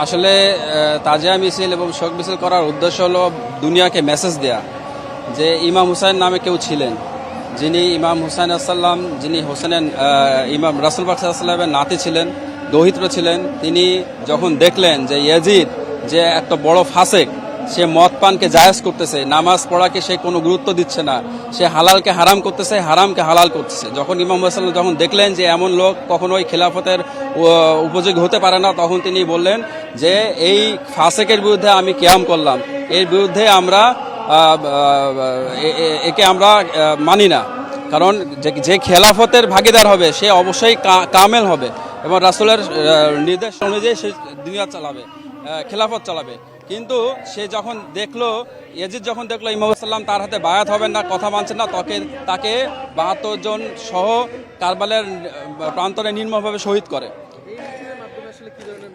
আসলে তাজিয়া মিছিল এবং শোক মিছিল করার উদ্দেশ্য হলো দুনিয়াকে মেসেজ দেয়া যে ইমাম হুসাইন নামে কেউ ছিলেন, যিনি ইমাম হুসাইন আসসালাম, যিনি হোসেনের ইমাম রাসূল পাক সাল্লাল্লাহু আলাইহি ওয়াসাল্লামের নাতি ছিলেন, দৌহিত্র ছিলেন। তিনি যখন দেখলেন যে ইয়াজিদ যে একটা বড় ফাসেক, সে মদ পানকে জায়েজ করতেছে, নামাজ পড়াকে সে কোনো গুরুত্ব দিচ্ছে না, সে হালালকে হারাম করতেছে, হারামকে হালাল করতেছে, যখন ইমাম হুসাইন যখন দেখলেন যে এমন লোক কখনোই খেলাফতের উপযোগী হতে পারে না, তখন তিনি বললেন যে এই ফাসেকের বিরুদ্ধে আমি কিয়াম করলাম, এর বিরুদ্ধে আমরা একে আমরা মানি না। কারণ যে খেলাফতের ভাগিদার হবে সে অবশ্যই কামেল হবে এবং রাসূলের নির্দেশ অনুযায়ী সে দুনিয়া চালাবে, খেলাফত চালাবে। কিন্তু সে যখন দেখলো, ইয়াজিদ যখন দেখলো ইমাম সাল্লাম তার হাতে বায়াত হবেন না, কথা মানছেন না, তাকে ৭২ জন সহ কারবালের প্রান্তরে নির্মমভাবে শহীদ করে।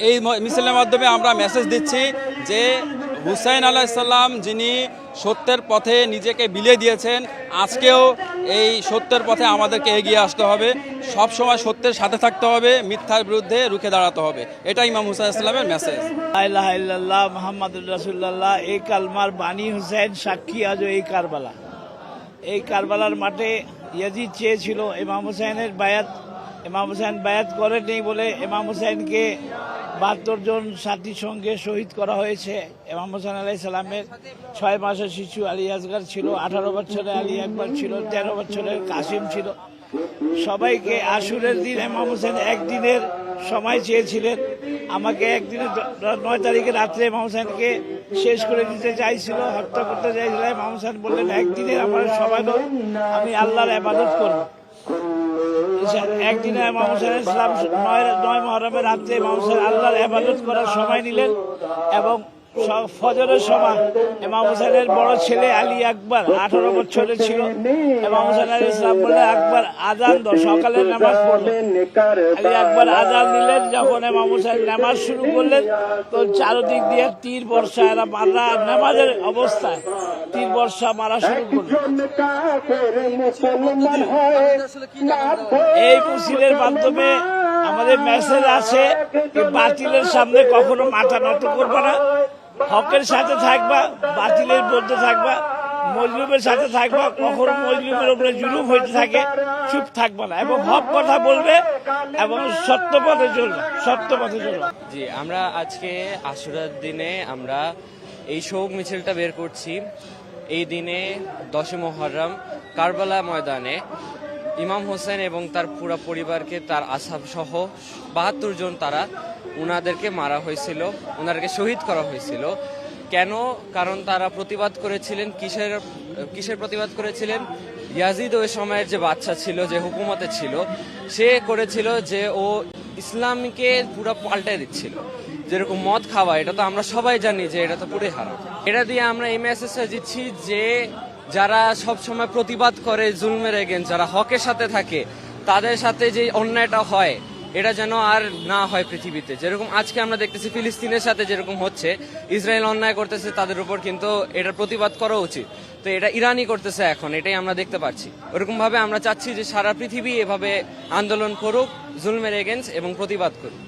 এই মিছিলের মাধ্যমে আমরা মেসেজ দিচ্ছি যে হুসাইন আলাইহিস সালাম যিনি সত্যের পথে নিজেকে বিলিয়ে দিয়েছেন, আজকেও এই সত্যের পথে আমাদেরকে এগিয়ে আসতে হবে, সব সময় সত্যের সাথে থাকতে হবে, মিথ্যার বিরুদ্ধে রুখে দাঁড়াতে হবে। এটা ইমাম হুসাইন ইসলামের মেসেজ। লা ইলাহা ইল্লাল্লাহ মুহাম্মাদুর রাসূলুল্লাহ, এই কালমার বাণী হুসাইন সাক্ষী আজও এই কারবালা। এই কারবালার মাঠে ইয়াজিদ চেয়েছিল ইমাম হুসাইনের বায়াত, ইমাম হুসাইন বায়াত করেনি বলে ইমাম হুসাইনকে ৭২ জন সাথীর সঙ্গে শহীদ করা হয়েছে। ইমাম হুসাইন আলাইহিস সালামের ৬ মাসের শিশু আলী আসগার ছিল, ১৮ বছরের আলী আকবর ছিল, ১৩ বছরের কাসিম ছিল। সবাইকে আশুরের দিন ইমাম হুসাইন একদিনের সময় চেয়েছিলেন, আমাকে একদিনে ৯ তারিখে রাত্রে ইমাম হুসাইনকে শেষ করে দিতে চাইছিল, হত্যা করতে চাইছিল। ইমাম হুসাইন বললেন একদিনের আমার সময় নয়, আমি আল্লাহর ইবাদত করব। একদিনে ইমাম হুসাইন ইসলাম ৯ মুহররমের রাত্রে ইমাম হুসাইন আল্লাহর ইবাদত করার সময় নিলেন এবং ফজরের সময় ইমাম হুসাইনের বড় ছেলে আলী আকবর ১৮ বছরের ছিল। ইমাম হুসাইন আলাইহিস সালাম বললেন আকবর আজান দাও, সকালের নামাজ পড়লেন। আলী আকবর আজান দিলেন, যখন ইমাম হুসাইন নামাজ শুরু করলেন তো চারদিক দিয়ে তীর বর্ষা, এরা মারা নামাজের অবস্থায় তীর বর্ষা মারা শুরু করলেন। এই মিছিলের মাধ্যমে আমাদের মেসেজ আছে, বাতিলের সামনে কখনো মাথা নত করবে না, হকের সাথে থাকবা, বাতিলের বিরুদ্ধে থাকবা, মজলুমের সাথে থাকবা, কখনো মজলুমের উপরে জুলুম হইতে থাকে চুপ থাকবা না এবং হক কথা বলবে এবং সত্য পথে চলবে, সত্য পথে চলবে। জি, আমরা আজকে আশুরার দিনে আমরা এই শোক মিছিলটা বের করছি। এই দিনে ১০ মুহররম কারবালা ময়দানে ইমাম হোসেন এবং তার পুরো পরিবারকে, তার আসহাব সহ ৭২ জন তারা উনাদেরকে মারা হয়েছিল, উনাদেরকে শহীদ করা হয়েছিল। কেন? কারণ তারা প্রতিবাদ করেছিলেন, কিসের প্রতিবাদ করেছিলেন? ইয়াজিদ ওই সময়ের যে বাচ্চা ছিল, যে হুকুমতে ছিল, সে করেছিল যে ও ইসলামকে পুরো পাল্টে দিচ্ছিল। যেরকম মদ খাওয়া, এটা তো আমরা সবাই জানি যে এটা তো পুরোই হারাম। এটা দিয়ে আমরা এই মেসেজটা দিচ্ছি যে যারা সব সময় প্রতিবাদ করে জুলমের এগেইনস্ট, যারা হকের সাথে থাকে, তাদের সাথে যে অন্যায়টা হয় এটা যেন আর না হয় পৃথিবীতে। যেরকম আজকে আমরা দেখতেছি ফিলিস্তিনের সাথে যেরকম হচ্ছে, ইসরায়েল অন্যায় করতেছে তাদের উপর, কিন্তু এটার প্রতিবাদ করা উচিত। তো এটা ইরানই করতেছে এখন, এটাই আমরা দেখতে পাচ্ছি। ওরকম ভাবে আমরা চাচ্ছি যে সারা পৃথিবী এভাবে আন্দোলন করুক জুলমের এগেইনস্ট এবং প্রতিবাদ করুক।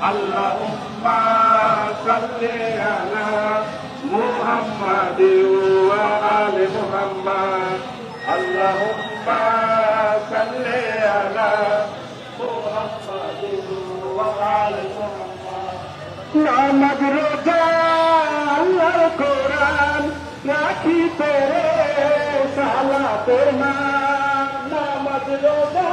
আল্লাহুম্মা সাল্লি আলা মুহাম্মাদ ওয়া আলি মুহাম্মাদ। আল্লাহুম্মা সাল্লি আলা মুহাম্মাদ ওয়া আলি মুহাম্মাদ। নামাজ রোজা আল্লাহর কোরআন রাখি তোরে সালাতের নাম। নামাজ রোজা